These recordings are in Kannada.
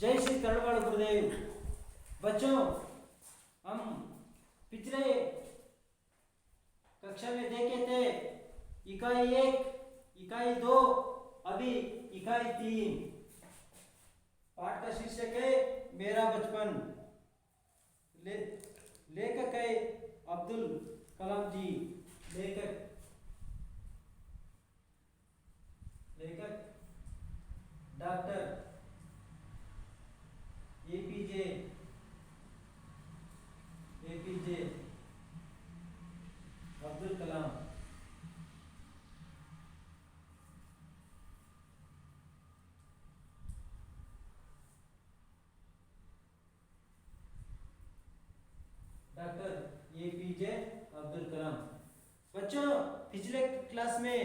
जय श्री करणवाड़ गुरुदेव। बच्चों, हम पिछले कक्षा में देखे थे इकाई 1, इकाई 2, अभी इकाई 3। पाठ का शीर्षक है मेरा बचपन। लेखक है अब्दुल कलाम जी। लेखक doctor APJ Abdul Kalam. Doctor APJ Abdul Kalam. बच्चों, पिछले क्लास में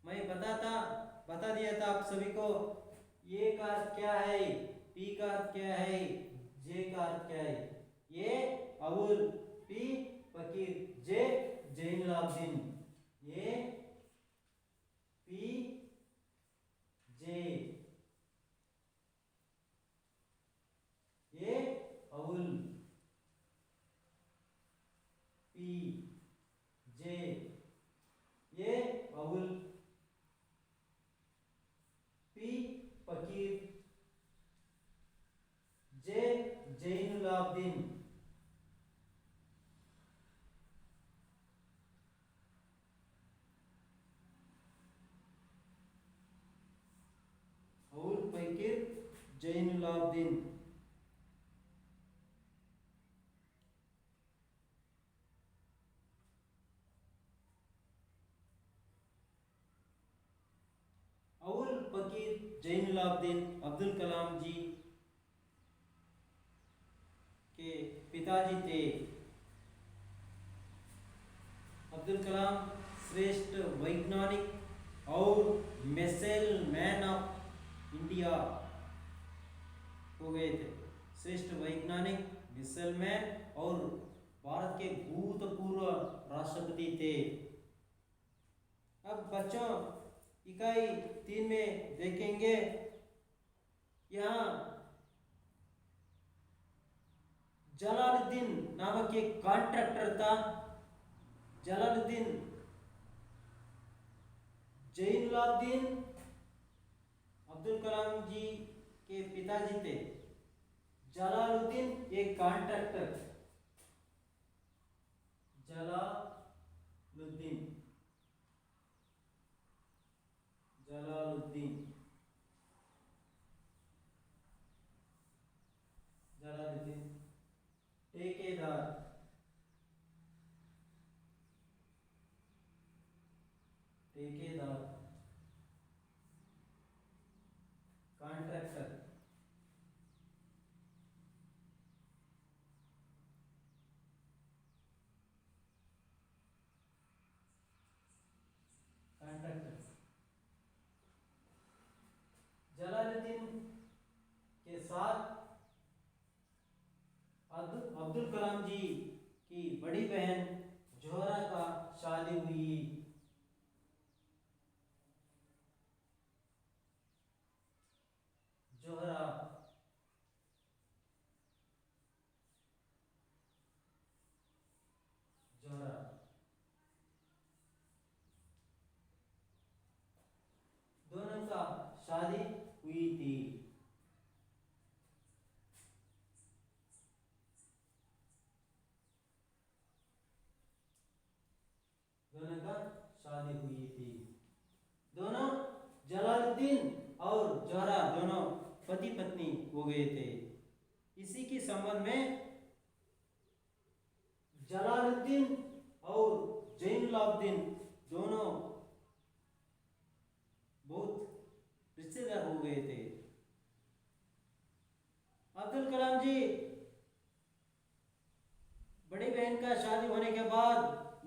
मैं बता दिया था आप सभी को ए का अर्थ क्या है, पी का अर्थ क्या है, जे का अर्थ क्या है। ए Avul, P Fakir, J Jainulabdeen. A P J. A Avul, P J. A Avul, P Fakir, J Jainulabdeen. Avul फकीर जैनुलाब्दीन। अवुल फकीर जैनुलाब्दीन अब्दुल कलाम जी के पिताजी थे। अब्दुल कलाम श्रेष्ठ वैज्ञानिक और मिसाइल मैन ऑफ इंडिया हो गए थे। श्रेष्ठ वैज्ञानिक, मिसाइल मैन और भारत के भूतपूर्व राष्ट्रपति थे। अब बच्चों, इकाई 3 में देखेंगे, यहाँ जलालुद्दीन नामक एक कॉन्ट्रैक्टर था। जलालुद्दीन जैनुलाब्दीन अब्दुल कलाम जी के पिताजी थे। जलालुद्दीन एक कॉन्ट्रैक्टर। जलालुद्दीन जलालुद्दीन जलालुद्दीन ठेकेदार। कॉन्ट्रैक्टर। जलालुद्दीन के साथ अब्दुल कलाम जी की बड़ी बहन जोहरा का शादी हुई। जोहरा दोनों का शादी हुई थी। दोनों जलालुद्दीन और जोहरा दोनों पति पत्नी हो गए थे। इसी के संबंध में जलालुद्दीन और जैनुलाब्दीन दोनों बहुत रिश्तेदार हो गए थे। अब्दुल कलाम जी बड़ी बहन का शादी होने के बाद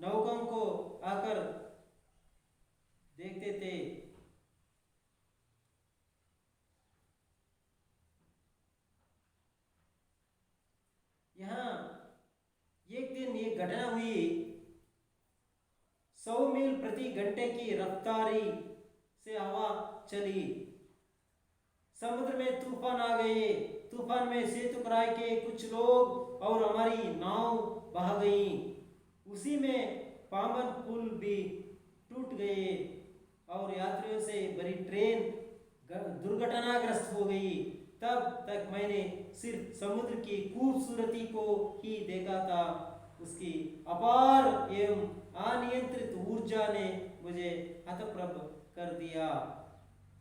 नौकाओं को आकर देखते थे। यहाँ एक दिन ये घटना हुई। 100 मील प्रति घंटे की रफ्तारी से हवा चली। समुद्र में तूफान आ गए। तूफान में सेतु कराए के कुछ लोग और हमारी नाव बह गई। उसी में पावन पुल भी टूट गए और यात्रियों से भरी ट्रेन दुर्घटनाग्रस्त हो गई। तब तक मैंने सिर्फ समुद्र की खूबसूरती को ही देखा था। उसकी अपार एवं अनियंत्रित ऊर्जा ने मुझे हतप्रभ कर दिया।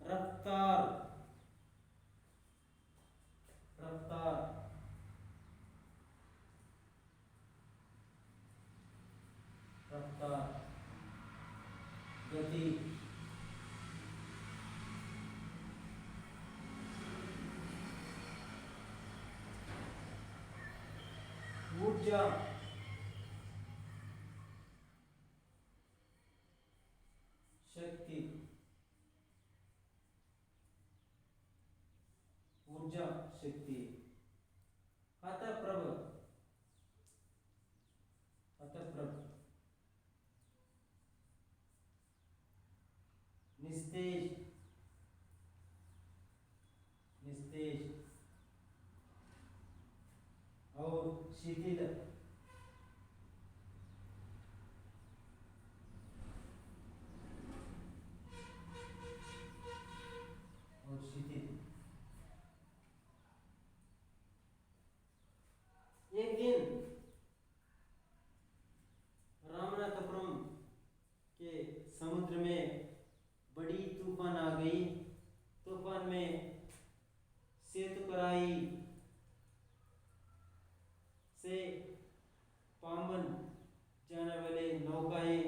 रफ्तार रफ्तार रफ्तार गति ऊर्जा शक्ति ऊर्जा शक्ति हतप्रभ हतप्रभ निस्तेज निस्तेज और शिथिल और शिथिल। एक दिन रामनाथपुरम के समुद्र में बड़ी तूफान आ गई। तूफान में सेतुकराई से पावन जाने वाले नौकाएं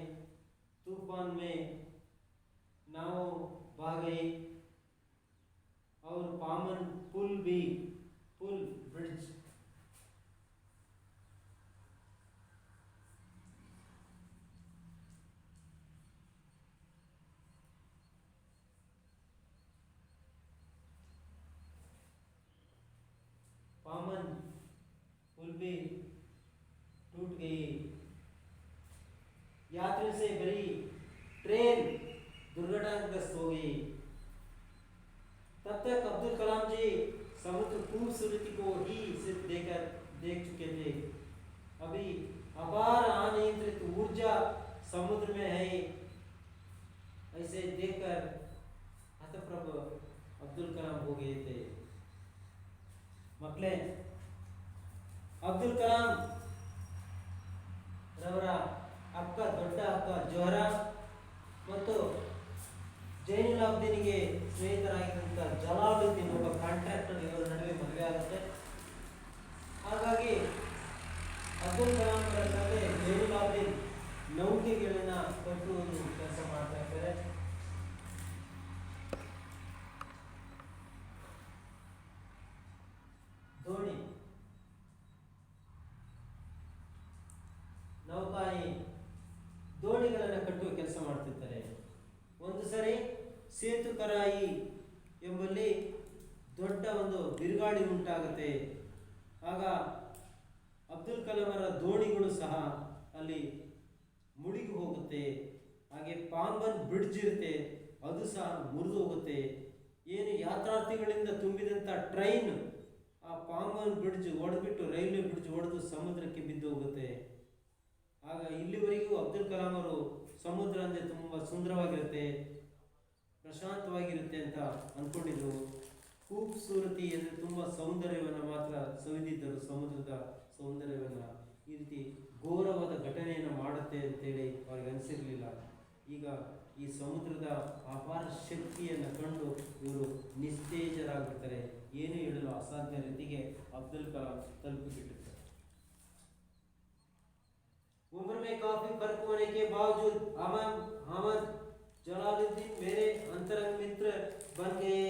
तूफान में नाव बह गई और पावन पुल ब्रिज पावन पुल भी टूट गई। यात्रियों से भरी ट्रेन दुर्घटनाग्रस्त हो गई। तब तक अब्दुल कलाम जी समुद्र खूबसूरती को ही सिर्फ देख चुके थे। अभी अपार अनियंत्रित ऊर्जा समुद्र में है। ऐसे देखकर हतप्रभ अब्दुल कलाम हो गए थे। मक्ले अब्दुल कलाम ರವರ ಅಕ್ಕ ದೊಡ್ಡ ಅಕ್ಕ ಜೋಹರಾ ಮತ್ತು ಜೈನುಲಾಬ್ದೀನ್ಗೆ ಸ್ನೇಹಿತರಾಗಿದ್ದಂಥ ಜಲಾಲುದ್ದೀನ್ ಒಬ್ಬ ಕಾಂಟ್ರಾಕ್ಟರ್ ಇವರ ನಡುವೆ ಮದುವೆ ಆಗುತ್ತೆ. ಹಾಗಾಗಿ ಅಬ್ದುಲ್ ಕಲಾಂ ಅವರ ಜೊತೆ ಜೈನುಲಾಬ್ದೀನ್ ನೌಕೆಗಳನ್ನ ಕಟ್ಟುವುದು ಕೆಲಸ ಮಾಡ್ತಾ ಇರ್ತಾರೆ. ದೋಣಿ ನೌಕಾಯಿ ದೋಣಿಗಳನ್ನು ಕಟ್ಟುವ ಕೆಲಸ ಮಾಡ್ತಿರ್ತಾರೆ. ಒಂದು ಸರಿ ಸೇತುಕರಾಯಿ ಎಂಬಲ್ಲಿ ದೊಡ್ಡ ಒಂದು ಬಿರುಗಾಳಿ ಉಂಟಾಗುತ್ತೆ. ಆಗ ಅಬ್ದುಲ್ ಕಲಾಮರ ದೋಣಿಗಳು ಸಹ ಅಲ್ಲಿ ಮುಳುಗಿ ಹೋಗುತ್ತೆ. ಹಾಗೆ ಪಾಂಬನ್ ಬ್ರಿಡ್ಜ್ ಇರುತ್ತೆ, ಅದು ಸಹ ಮುರಿದು ಹೋಗುತ್ತೆ. ಏನು ಯಾತ್ರಾರ್ಥಿಗಳಿಂದ ತುಂಬಿದಂಥ ಟ್ರೈನ್ ಆ ಪಾಂಬನ್ ಬ್ರಿಡ್ಜ್ ಒಡೆದ್ಬಿಟ್ಟು ರೈಲ್ವೆ ಬ್ರಿಡ್ಜ್ ಒಡೆದು ಸಮುದ್ರಕ್ಕೆ ಬಿದ್ದು ಹೋಗುತ್ತೆ. ಆಗ ಇಲ್ಲಿವರೆಗೂ ಅಬ್ದುಲ್ ಕಲಾಂ ಅವರು ಸಮುದ್ರ ಅಂದರೆ ತುಂಬ ಸುಂದರವಾಗಿರುತ್ತೆ, ಪ್ರಶಾಂತವಾಗಿರುತ್ತೆ ಅಂತ ಅಂದ್ಕೊಂಡಿದ್ರು. ಖೂಬ್ಸೂರತಿ ಅಂದರೆ ತುಂಬ ಸೌಂದರ್ಯವನ್ನು ಮಾತ್ರ ಸವಿದಿದ್ದರು, ಸಮುದ್ರದ ಸೌಂದರ್ಯವನ್ನು. ಈ ರೀತಿ ಘೋರವಾದ ಘಟನೆಯನ್ನು ಮಾಡುತ್ತೆ ಅಂತೇಳಿ ಅವ್ರಿಗೆ ಅನಿಸಿರಲಿಲ್ಲ. ಈಗ ಈ ಸಮುದ್ರದ ಅಪಾರ ಶಕ್ತಿಯನ್ನು ಕಂಡು ಇವರು ನಿಸ್ತೇಜರಾಗಿರ್ತಾರೆ. ಏನು ಹೇಳಲು ಅಸಾಧ್ಯ ರೀತಿಗೆ ಅಬ್ದುಲ್ ಕಲಾಂ ತಲುಪಿಬಿಟ್ಟಿರ್ತಾರೆ. उम्र में काफी फर्क होने के बावजूद अहमद जलालुद्दीन मेरे अंतरंग मित्र बन गए.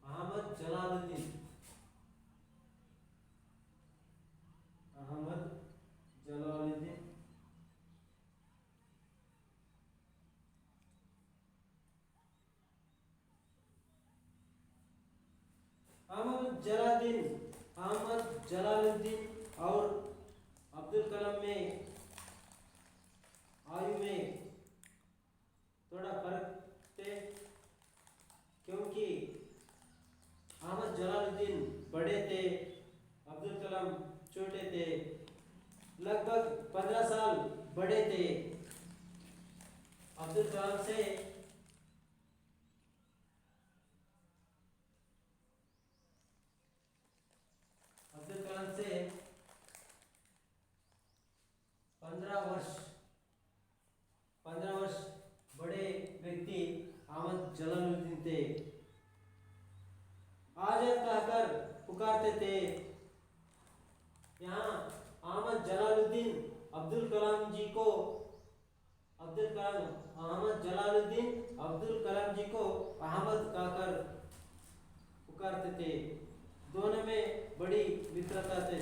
अहमद जलालुद्दीन अहमद जलालुद्दीन अहमद जलालुद्दीन और अब्दुल कलाम में आयु में थोड़ा फर्क थे, क्योंकि लगभग 15 साल बड़े थे। अब्दुल कलाम से अब्दुल कलाम से 15 वर्ष बड़े व्यक्ति अहमद जलालुद्दीन थे। आजाद कहकर पुकारते थे। यहाँ अहमद जलालुद्दीन अब्दुल कलाम जी को अहमद कहकर पुकारते थे। दोनों में बड़ी मित्रता थे।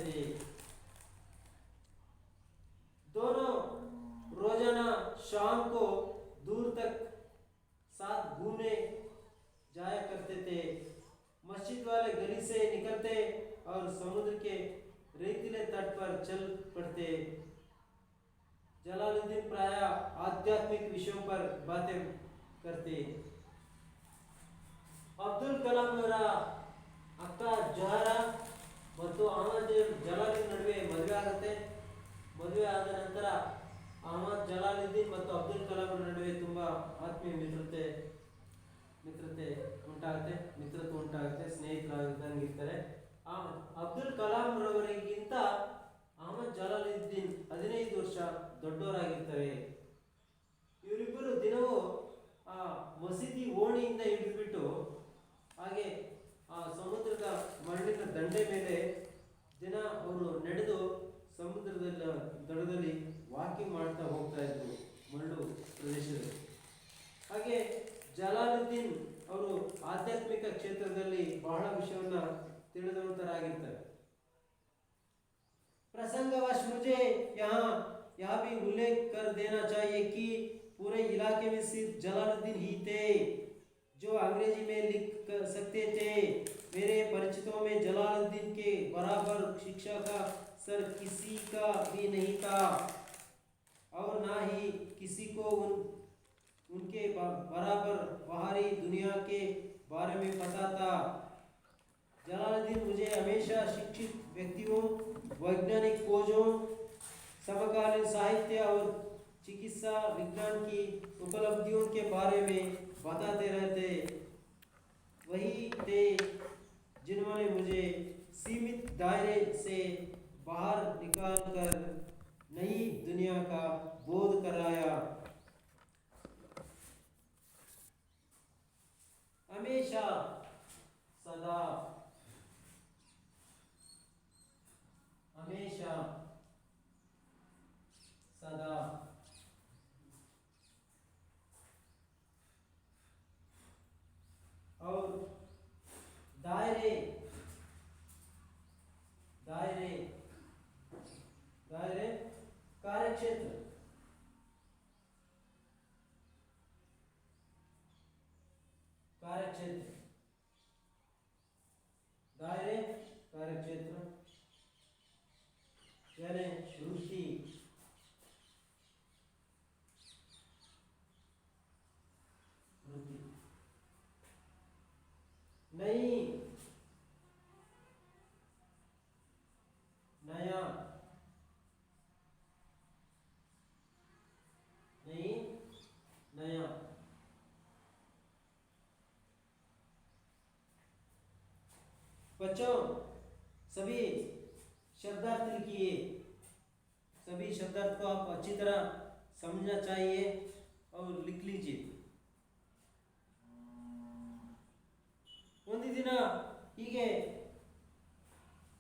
दोनों रोजाना शाम को दूर तक साथ घूमने जाया करते थे। मस्जिद वाले गली से निकलते और समुद्र के रेतीले तट पर चल पड़ते। जलालुद्दीन प्राय आध्यात्मिक विषयों पर बातें करते। अब्दुल कलाम ಅವರ ಅಕ್ಕ ಜೋಹರಾ ಮತ್ತು ಅಹಮದ್ ಜಲಾಲುದ್ದೀನ್ ನಡುವೆ ಮದುವೆ ಆಗುತ್ತೆ. ಮದುವೆ ಆದ ನಂತರ ಅಹಮದ್ ಜಲಾಲುದ್ದೀನ್ ಮತ್ತು ಅಬ್ದುಲ್ ಕಲಾಂ ನಡುವೆ ತುಂಬಾ ಆತ್ಮೀಯ ಮಿತ್ರತ್ವ ಉಂಟಾಗುತ್ತೆ, ಸ್ನೇಹಿತರಾಗಿರ್ತಾರೆ. ಅಬ್ದುಲ್ ಕಲಾಂ ರವರಿಗಿಂತ ಅಹಮದ್ ಜಲಾಲುದ್ದೀನ್ 15 ವರ್ಷ ದೊಡ್ಡವರಾಗಿರ್ತಾರೆ. ಇವರಿಬ್ಬರು ದಿನವೂ ಆ ಮಸೀದಿ ಓಣಿಯಿಂದ ಹಿಡಿದುಬಿಟ್ಟು ಹಾಗೆ ಆ ಸಮುದ್ರದ ಮರಳಿನ ದಂಡೆ ಮೇಲೆ ದಿನ ಅವರು ನಡೆದು ಸಮುದ್ರದ ದಡದಲ್ಲಿ ವಾಕಿಂಗ್ ಮಾಡ್ತಾ ಹೋಗ್ತಾ ಇದ್ರು ಮರಳು ಪ್ರದೇಶದಲ್ಲಿ. ಹಾಗೆ ಜಲಾಲುದ್ದೀನ್ ಅವರು ಆಧ್ಯಾತ್ಮಿಕ ಕ್ಷೇತ್ರದಲ್ಲಿ ಬಹಳ ವಿಷಯವನ್ನ ತಿಳಿದವಂತರಾಗಿರ್ತಾರೆ. प्रसंगवश मुझे यहाँ भी उल्लेख कर देना चाहिए कि पूरे इलाके में सिर्फ जलालुद्दीन ही थे जो अंग्रेजी में लिख सकते थे। मेरे परिचितों में जलालुद्दीन के बराबर शिक्षा का सर किसी का भी नहीं था और ना ही किसी को उनके बराबर बाहरी दुनिया के बारे में पता था। जलालुद्दीन मुझे हमेशा शिक्षित व्यक्तियों, वैज्ञानिक खोजों, समकालीन साहित्य और चिकित्सा विज्ञान की उपलब्धियों के बारे में बताते रहते। वही थे जिन्होंने मुझे सीमित दायरे से बाहर निकालकर नई दुनिया का बोध कराया। हमेशा सदा और दायरे कार्यक्षेत्र दायरे कार्यक्षेत्र यानी वृत्ति नया बच्चों सभी शब्दार्थ लिखिए। सभी शब्दार्थ को आप अच्छी तरह समझना चाहिए और लिख लीजिए। ಒಂದು ದಿನ ಹೀಗೆ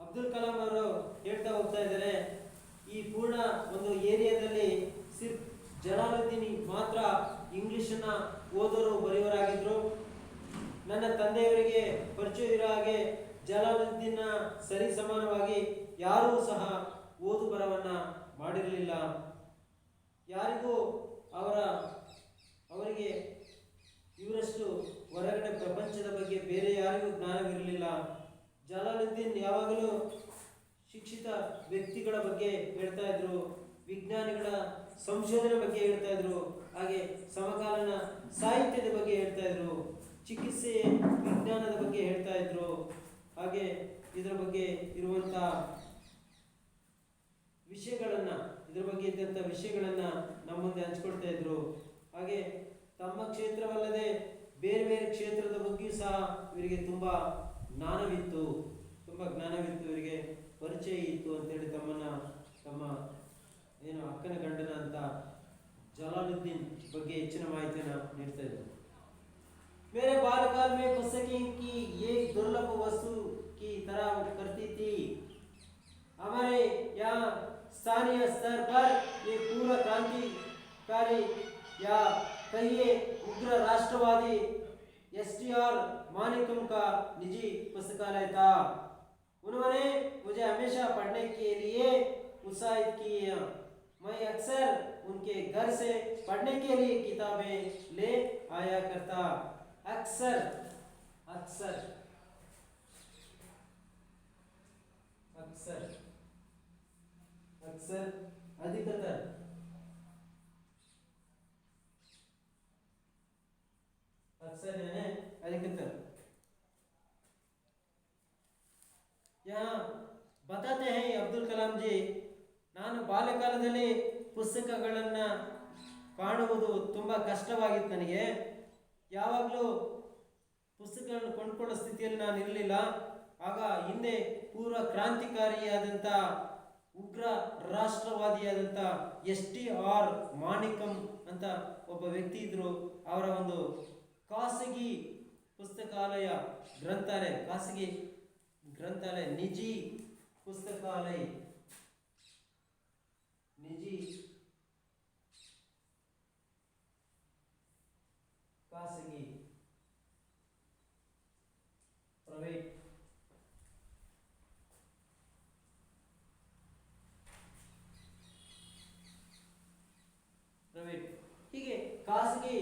ಅಬ್ದುಲ್ ಕಲಾಂ ಅವರು ಹೇಳ್ತಾ ಹೋಗ್ತಾ ಇದ್ದಾರೆ, ಈ ಪೂರ್ಣ ಒಂದು ಏರಿಯಾದಲ್ಲಿ ಸಿರ್ಫ್ ಜಲಾಲುದ್ದೀನ್ ಮಾತ್ರ ಇಂಗ್ಲಿಷನ್ನ ಓದೋರು ಬರೆಯೋರಾಗಿದ್ರು. ನನ್ನ ತಂದೆಯವರಿಗೆ ಪರಿಚಯ ಇರೋ ಹಾಗೆ ಜಲಾಲುದ್ದೀನ್ನ ಸರಿ ಸಮಾನವಾಗಿ ಯಾರೂ ಸಹ ಓದು ಬರವನ್ನ ಮಾಡಿರಲಿಲ್ಲ. ಯಾರಿಗೂ ಅವರಿಗೆ ಇವರಷ್ಟು ಹೊರಗಡೆ ಪ್ರಪಂಚದ ಬಗ್ಗೆ ಬೇರೆ ಯಾರಿಗೂ ಜ್ಞಾನವಿರಲಿಲ್ಲ. ಜಲಾಲುದ್ದೀನ್ ಯಾವಾಗಲೂ ಶಿಕ್ಷಿತ ವ್ಯಕ್ತಿಗಳ ಬಗ್ಗೆ ಹೇಳ್ತಾ ಇದ್ರು, ವಿಜ್ಞಾನಿಗಳ ಸಂಶೋಧನೆ ಬಗ್ಗೆ ಹೇಳ್ತಾ ಇದ್ರು, ಹಾಗೆ ಸಮಕಾಲೀನ ಸಾಹಿತ್ಯದ ಬಗ್ಗೆ ಹೇಳ್ತಾ ಇದ್ರು, ಚಿಕಿತ್ಸೆ ವಿಜ್ಞಾನದ ಬಗ್ಗೆ ಹೇಳ್ತಾ ಇದ್ರು, ಹಾಗೆ ಇದರ ಬಗ್ಗೆ ಇರುವಂತಹ ವಿಷಯಗಳನ್ನ ಇದ್ರ ಬಗ್ಗೆ ಇದ್ದಂಥ ವಿಷಯಗಳನ್ನು ನಮ್ಮ ಮುಂದೆ ಹಂಚ್ಕೊಳ್ತಾ ಇದ್ರು. ಹಾಗೆ ತಮ್ಮ ಕ್ಷೇತ್ರವಲ್ಲದೆ ಬೇರೆ ಬೇರೆ ಕ್ಷೇತ್ರದ ಬಗ್ಗೆಯೂ ಸಹ ಇವರಿಗೆ ತುಂಬ ಜ್ಞಾನವಿತ್ತು, ಇವರಿಗೆ ಪರಿಚಯ ಇತ್ತು ಅಂತೇಳಿ ತಮ್ಮ ಏನು ಅಕ್ಕನ ಗಂಡನ ಅಂತ ಜಲಾಲುದ್ದೀನ್ ಬಗ್ಗೆ ಹೆಚ್ಚಿನ ಮಾಹಿತಿಯನ್ನು ನೀಡ್ತಾ ಇದ್ರು. मेरे बालकाल में पुस्तकें की एक दुर्लभ वस्तु की तरह करती थी. हमारे यहाँ स्थानीय स्तर पर एक पूरा क्रांतिकारी या कहिए उग्र राष्ट्रवादी STR मानिकम का निजी पुस्तकालय था. उन्होंने मुझे हमेशा पढ़ने के लिए उत्साहित किया. मैं अक्सर उनके घर से पढ़ने के लिए किताबें ले आया करता. अक्सर अक्सर अक्सर अक्सर अधिकतर अक्सर यानी अधिकतर. यहाँ बताते हैं अब्दुल कलाम जी, ನಾನು ಬಾಲ್ಯಕಾಲದಲ್ಲಿ ಪುಸ್ತಕಗಳನ್ನು ಕಾಣುವುದು ತುಂಬ ಕಷ್ಟವಾಗಿತ್ತು. ನನಗೆ ಯಾವಾಗಲೂ ಪುಸ್ತಕಗಳನ್ನು ಕೊಂಡ್ಕೊಳ್ಳೋ ಸ್ಥಿತಿಯಲ್ಲಿ ನಾನು ಇರಲಿಲ್ಲ. ಆಗ ಹಿಂದೆ ಪೂರ್ವ ಕ್ರಾಂತಿಕಾರಿಯಾದಂಥ ಉಗ್ರ ರಾಷ್ಟ್ರವಾದಿಯಾದಂಥ STR ಮಾಣಿಕಂ ಅಂತ ಒಬ್ಬ ವ್ಯಕ್ತಿ ಇದ್ದರು. ಅವರ ಒಂದು ಖಾಸಗಿ ಪುಸ್ತಕಾಲಯ ಗ್ರಂಥಾಲಯ ನಿಜಿ ಪುಸ್ತಕಾಲಯ ಖಾಸಗಿ ಪ್ರೈವೇಟ್ ಹೀಗೆ ಖಾಸಗಿ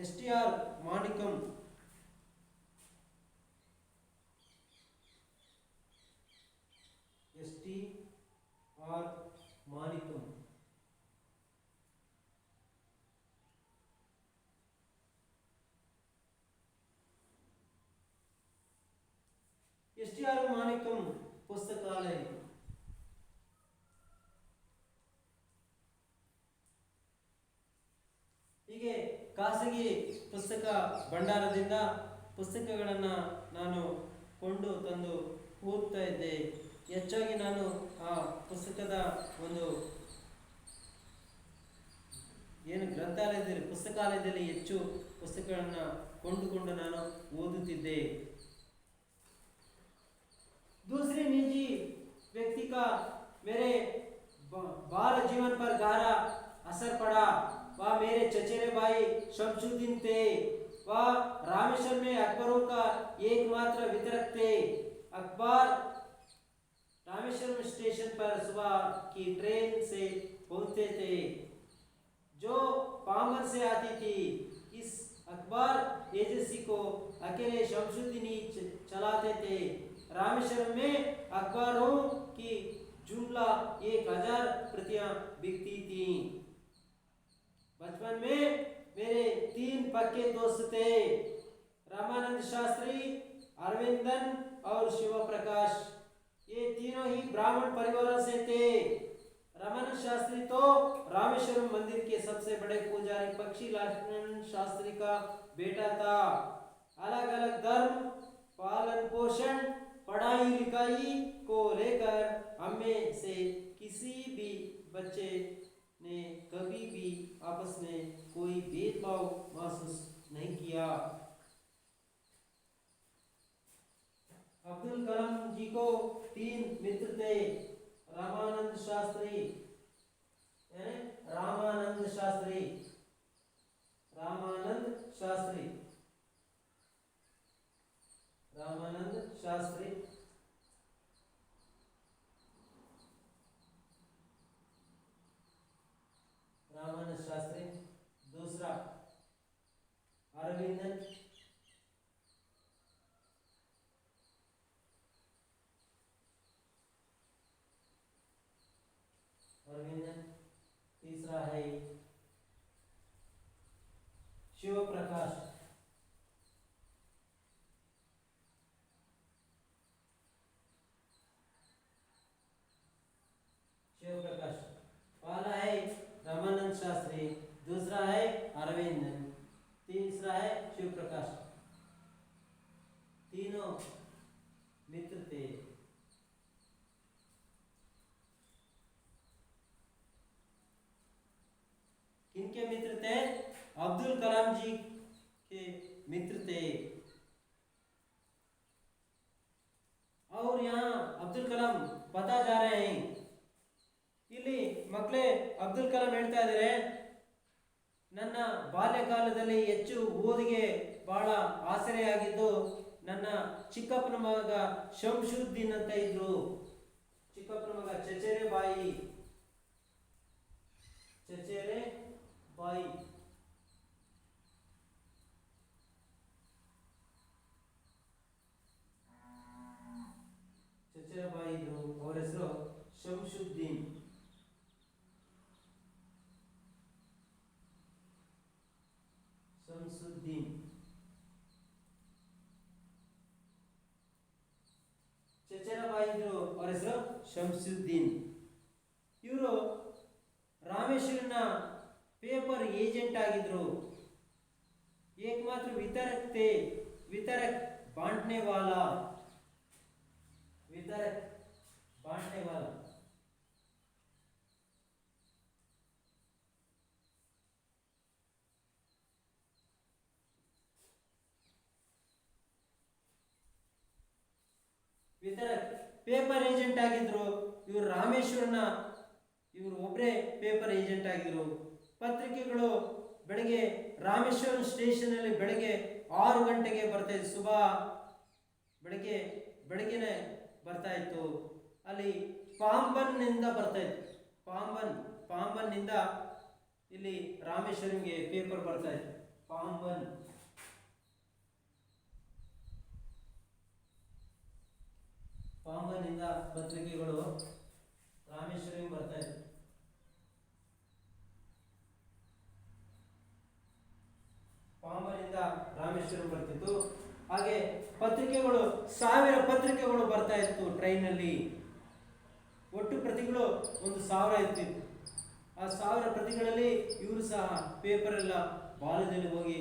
STR ಮಾಣಿಕಂ STR ಮಾಣಿಕಂ ಪುಸ್ತಕಾಲಯ. ಹೀಗೆ ಖಾಸಗಿ ಪುಸ್ತಕ ಭಂಡಾರದಿಂದ ಪುಸ್ತಕಗಳನ್ನು ನಾನು ಕೊಂಡು ತಂದು ಓದ್ತಾ ಇದ್ದೆ. ಹೆಚ್ಚಾಗಿ ನಾನು ಆ ಪುಸ್ತಕದ ಒಂದು ಪುಸ್ತಕಾಲಯದಲ್ಲಿ ಹೆಚ್ಚು ಪುಸ್ತಕಗಳನ್ನು ಕೊಂಡುಕೊಂಡು ನಾನು ಓದುತ್ತಿದ್ದೆ. दूसरे निजी व्यक्ति का मेरे बाल जीवन पर गहरा असर पड़ा. वह मेरे चचेरे भाई शमशुद्दीन थे. वह रामेश्वर में अखबारों का एकमात्र वितरक थे. अखबार रामेश्वरम स्टेशन पर सुबह की ट्रेन से पहुंचते थे जो पामर से आती थी. इस अखबार एजेंसी को अकेले शमशुद्दीन ही चलाते थे. रामेश्वरम में अखबारों की जुमला 1000 प्रतियां बिकती थी. बचपन में मेरे 3 पक्के दोस्त थे, रामानंद शास्त्री, अरविंदन और शिव प्रकाश. ये तीनों ही ब्राह्मण परिवार से थे. रामानंद शास्त्री तो रामेश्वरम मंदिर के सबसे बड़े पुजारी पक्षी लालन शास्त्री का बेटा था. अलग अलग धर्म, पालन पोषण, पढ़ाई लिखाई को लेकर हमें से किसी भी बच्चे ने कभी भी आपस में कोई भेदभाव महसूस नहीं किया. अब्दुल कलाम जी को 3 मित्र थे. रामानंद शास्त्री रामानंद शास्त्री रामानंद शास्त्री रामानंद शास्त्री रामानंद शास्त्री. दूसरा अरविंदन अरविंदन. तीसरा है शिव प्रकाश. ಬಾಲ್ಯಕಾಲದಲ್ಲಿ ಹೆಚ್ಚು ಓದಿಗೆ ಬಹಳ ಆಸರೆಯಾಗಿದ್ದು ನನ್ನ ಚಿಕ್ಕಪ್ಪನ ಮಗ ಶಂಶುದ್ದೀನ್ ಅಂತ ಇದ್ರು. ಚಿಕ್ಕಪ್ಪನ ಮಗ ಚಚೇರೆ ಬಾಯಿ ಚಚೇರೆ ಬಾಯಿ ಇದ್ರು. ಅವರ ಹೆಸರು ಶಂಶುದ್ದೀನ್. ಚಚೇರಬಾಯಿ ಇದ್ರು, ಅವರ ಹೆಸರು ಶಂಶುದ್ದೀನ್. ಇವರು ರಾಮೇಶ್ವರನ ಪೇಪರ್ ಏಜೆಂಟ್ ಆಗಿದ್ರು. एकमात्र वितरक थे, वितरक बांटने वाला, वितरक बांटने वाला. ವಿತರಕ್ ಪೇಪರ್ ಏಜೆಂಟ್ ಆಗಿದ್ರು. ಇವರು ರಾಮೇಶ್ವರನ ಇವರು ಒಬ್ಬರೇ ಪೇಪರ್ ಏಜೆಂಟ್ ಆಗಿದ್ರು. ಪತ್ರಿಕೆಗಳು ಬೆಳಗ್ಗೆ ರಾಮೇಶ್ವರಂ ಸ್ಟೇಷನ್ ಅಲ್ಲಿ ಬೆಳಗ್ಗೆ 6 ಗಂಟೆಗೆ ಬರ್ತಾ ಇತ್ತು. ಬೆಳಗ್ಗೆನೆ ಬರ್ತಾ ಇತ್ತು. ಅಲ್ಲಿ ಪಾಂಬನ್ ನಿಂದ ಬರ್ತಾ ಇತ್ತು. ಪಾಂಬನ್ ನಿಂದ ಇಲ್ಲಿ ರಾಮೇಶ್ವರಂಗೆ ಪೇಪರ್ ಬರ್ತಾ ಇತ್ತು. ಪಾಂಬನ್ನಿಂದ ಪತ್ರಿಕೆಗಳು ರಾಮೇಶ್ವರಂ ಬರ್ತಾ ಇತ್ತು. ಪಾಂಬನ್ನಿಂದ ರಾಮೇಶ್ವರಂ ಬರ್ತಿತ್ತು. ಹಾಗೆ ಪತ್ರಿಕೆಗಳು 1000 ಪತ್ರಿಕೆಗಳು ಬರ್ತಾ ಇತ್ತು ಟ್ರೈನಲ್ಲಿ. ಒಟ್ಟು ಪ್ರತಿಗಳು 1000 ಇರ್ತಿತ್ತು. ಆ 1000 ಪ್ರತಿಗಳಲ್ಲಿ ಇವರು ಸಹ ಪೇಪರ್ ಎಲ್ಲ ಬಾಲ್ಯದಲ್ಲಿ ಹೋಗಿ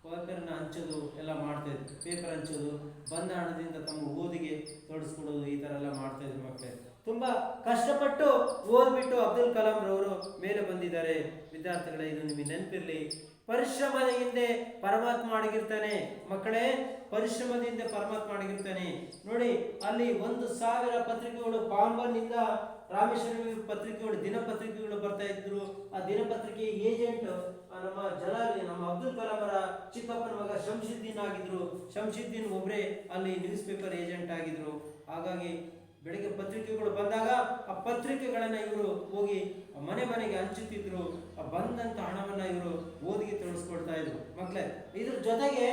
ಪೇಪರ್ನ ಹಂಚೋದು ಎಲ್ಲ ಮಾಡ್ತಾ ಇದ್ರು. ಪೇಪರ್ ಹಂಚೋದು, ಬಂದ ಹಣದಿಂದ ತಮ್ಮ ಓದಿಗೆ ತೊಡಸ್ಕೊಡೋದು, ಈ ತರ ಎಲ್ಲ ಮಾಡ್ತಾ ಇದ್ರು. ಮಕ್ಕಳೇ ತುಂಬಾ ಕಷ್ಟಪಟ್ಟು ಓದ್ಬಿಟ್ಟು ಅಬ್ದುಲ್ ಕಲಾಂ ರವರು ಮೇಲೆ ಬಂದಿದ್ದಾರೆ. ವಿದ್ಯಾರ್ಥಿಗಳೇ, ಇದು ನಿಮಗೆ ನೆನಪಿರ್ಲಿ. ಪರಿಶ್ರಮದ ಹಿಂದೆ ಪರಮಾತ್ಮ ಅಡಗಿರ್ತಾನೆ ಮಕ್ಕಳೇ. ಪರಿಶ್ರಮದಿಂದ ಪರಮಾತ್ಮ ಅಡಗಿರ್ತಾನೆ. ನೋಡಿ, ಅಲ್ಲಿ 1000 ಪತ್ರಿಕೆಗಳು ಪಾಂಬನ್ನಿಂದ ರಾಮೇಶ್ವರಂ ಪತ್ರಿಕೆಗಳು, ದಿನಪತ್ರಿಕೆಗಳು ಬರ್ತಾ ಇದ್ರು. ಆ ದಿನಪತ್ರಿಕೆ ಏಜೆಂಟ್ ನಮ್ಮ ಅಬ್ದುಲ್ ಕಲಾಂ ಅವರ ಚಿಕ್ಕಪ್ಪನ ಮಗ ಶಂಶುದ್ದೀನ್ ಆಗಿದ್ರು. ಶಂಶುದ್ದೀನ್ ಒಬ್ಬರೇ ಅಲ್ಲಿ ನ್ಯೂಸ್ ಪೇಪರ್ ಏಜೆಂಟ್ ಆಗಿದ್ರು. ಹಾಗಾಗಿ ಬೆಳಿಗ್ಗೆ ಪತ್ರಿಕೆಗಳು ಬಂದಾಗ ಆ ಪತ್ರಿಕೆಗಳನ್ನ ಇವರು ಹೋಗಿ ಮನೆಗೆ ಹಂಚುತ್ತಿದ್ರು. ಬಂದಂತ ಹಣವನ್ನ ಇವರು ಓದಿಗೆ ತೊಡಸ್ಕೊಳ್ತಾ ಇದ್ರು. ಮಕ್ಕಳೇ, ಇದ್ರ ಜೊತೆಗೆ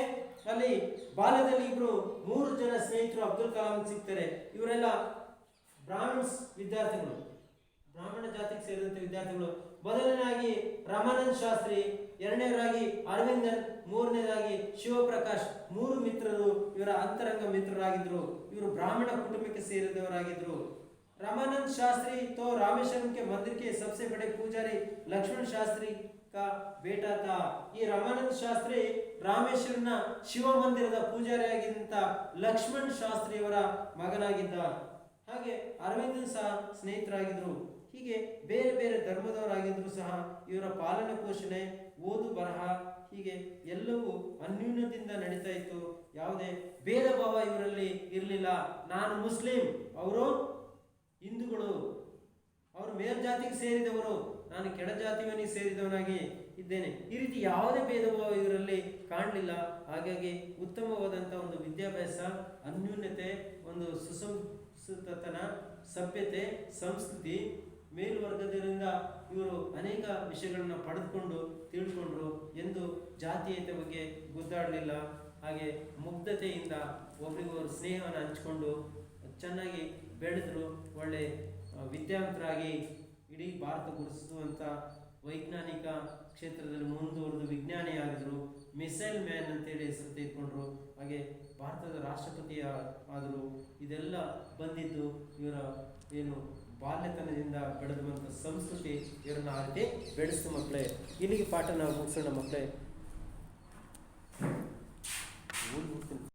ಅಲ್ಲಿ ಬಾಲ್ಯದಲ್ಲಿ ಇಬ್ರು 3 ಜನ ಸ್ನೇಹಿತರು ಅಬ್ದುಲ್ ಕಲಾಂ ಸಿಗ್ತಾರೆ. ಇವರೆಲ್ಲ ಬ್ರಾಹ್ಮಣ್ಸ್ ವಿದ್ಯಾರ್ಥಿಗಳು, ಬ್ರಾಹ್ಮಣ ಜಾತಿಗೆ ಸೇರಿದಂತೆ ವಿದ್ಯಾರ್ಥಿಗಳು. ಮೊದಲನೇದಾಗಿ ರಮಾನಂದ್ ಶಾಸ್ತ್ರಿ, ಎರಡನೇವರಾಗಿ ಅರವಿಂದನ್, ಮೂರನೇದಾಗಿ ಶಿವಪ್ರಕಾಶ್. 3 ಮಿತ್ರರು ಇವರ ಅಂತರಂಗ ಮಿತ್ರರಾಗಿದ್ರು. ಇವರು ಬ್ರಾಹ್ಮಣ ಕುಟುಂಬಕ್ಕೆ ಸೇರಿದವರಾಗಿದ್ರು. रमानंद शास्त्री तो रामेश्वरम के मंदिर के सबसे बड़े पुजारी लक्ष्मण शास्त्री का बेटा था. ಈ ರಮಾನಂದ ಶಾಸ್ತ್ರಿ ರಾಮೇಶ್ವರನ ಶಿವ ಮಂದಿರದ ಪೂಜಾರಿಯಾಗಿದ್ದಂತ ಲಕ್ಷ್ಮಣ್ ಶಾಸ್ತ್ರಿಯವರ ಮಗನಾಗಿದ್ದ. ಹಾಗೆ ಅರವಿಂದನ್ ಸಹ ಸ್ನೇಹಿತರಾಗಿದ್ರು. ಹೀಗೆ ಬೇರೆ ಬೇರೆ ಧರ್ಮದವರಾಗಿದ್ರು ಸಹ ಇವರ ಪಾಲನೆ ಪೋಷಣೆ, ಓದು ಬರಹ ಹೀಗೆ ಎಲ್ಲವೂ ಅನ್ಯೂನ್ಯದಿಂದ ನಡೀತಾ ಇತ್ತು. ಯಾವುದೇ ಭೇದ ಭಾವ ಇವರಲ್ಲಿ ಇರಲಿಲ್ಲ. ನಾನು ಮುಸ್ಲಿಂ, ಅವರು ಹಿಂದೂಗಳು, ಅವರು ಮೇಲ್ಜಾತಿಗೆ ಸೇರಿದವರು, ನಾನು ಕೆಳಜಾತಿಯವನಿಗೆ ಸೇರಿದವನಾಗಿ ಇದ್ದೇನೆ. ಈ ರೀತಿ ಯಾವುದೇ ಭೇದ ಭಾವ ಇವರಲ್ಲಿ ಕಾಣಲಿಲ್ಲ. ಹಾಗಾಗಿ ಉತ್ತಮವಾದಂಥ ಒಂದು ವಿದ್ಯಾಭ್ಯಾಸ, ಅನ್ಯೂನ್ಯತೆ, ಒಂದು ಸುಸಂಸ್ಕೃತತನ, ಸಭ್ಯತೆ, ಸಂಸ್ಕೃತಿ, ಮೇಲ್ವರ್ಗದಿಂದ ಇವರು ಅನೇಕ ವಿಷಯಗಳನ್ನ ಪಡೆದುಕೊಂಡು ತಿಳ್ಕೊಂಡ್ರು. ಎಂದು ಜಾತೀಯತೆ ಬಗ್ಗೆ ಗುದ್ದಾಡಲಿಲ್ಲ. ಹಾಗೆ ಮುಗ್ಧತೆಯಿಂದ ಒಬ್ರಿಗೊಬ್ಬರು ಸ್ನೇಹವನ್ನು ಹಂಚಿಕೊಂಡು ಚೆನ್ನಾಗಿ ಬೆಳೆದ್ರು. ಒಳ್ಳೆ ವಿದ್ಯಾವಂತರಾಗಿ ಇಡೀ ಭಾರತ ಗುರುತಿಸುವಂಥ ವೈಜ್ಞಾನಿಕ ಕ್ಷೇತ್ರದಲ್ಲಿ ಮುಂದುವರೆದು ವಿಜ್ಞಾನಿ ಆಗಿದ್ರು. ಮಿಸೈಲ್ ಮ್ಯಾನ್ ಅಂತೇಳಿ ಹೆಸರು ತೆಗೆದುಕೊಂಡ್ರು. ಹಾಗೆ ಭಾರತದ ರಾಷ್ಟ್ರಪತಿ ಆದರು. ಇದೆಲ್ಲ ಬಂದಿದ್ದು ಇವರ ಏನು ಬಾಲ್ಯತನದಿಂದ ಬೆಳೆದು ಬಂದ ಸಂಸ್ಕೃತಿ ಇವರನ್ನ ಆ ರೀತಿ ಬೆಳೆಸ್ತು. ಮಕ್ಕಳೇ, ಇಲ್ಲಿಗೆ ಪಾಠ ನಾವು ಮುಗಿಸೋಣ ಮಕ್ಕಳೇ.